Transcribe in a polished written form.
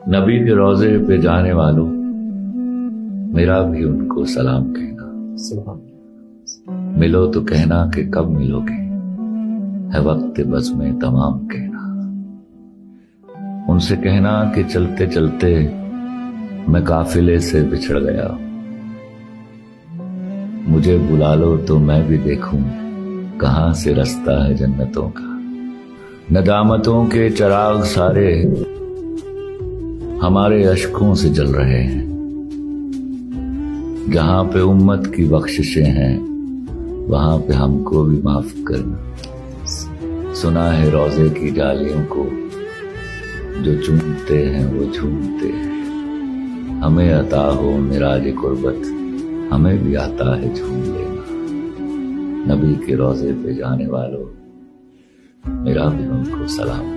نبی کے روضے پہ جانے والوں، میرا بھی ان کو سلام کہنا۔ ملو تو کہنا کہ کب ملو گے، ہے وقت بس میں تمام کہنا۔ ان سے کہنا کہ چلتے چلتے میں قافلے سے بچھڑ گیا، مجھے بلا لو تو میں بھی دیکھوں کہاں سے رستہ ہے جنتوں کا۔ ندامتوں کے چراغ سارے ہمارے اشکوں سے جل رہے ہیں، جہاں پہ امت کی بخششیں ہیں وہاں پہ ہم کو بھی معاف کرنا۔ سنا ہے روضے کی جالیوں کو، جو چومتے ہیں وہ جھومتے ہیں، ہمیں عطا ہو معراج قربت، ہمیں بھی آتا ہے جھوم لینا۔ نبی کے روضے پہ جانے والوں، میرا بھی ان کو سلام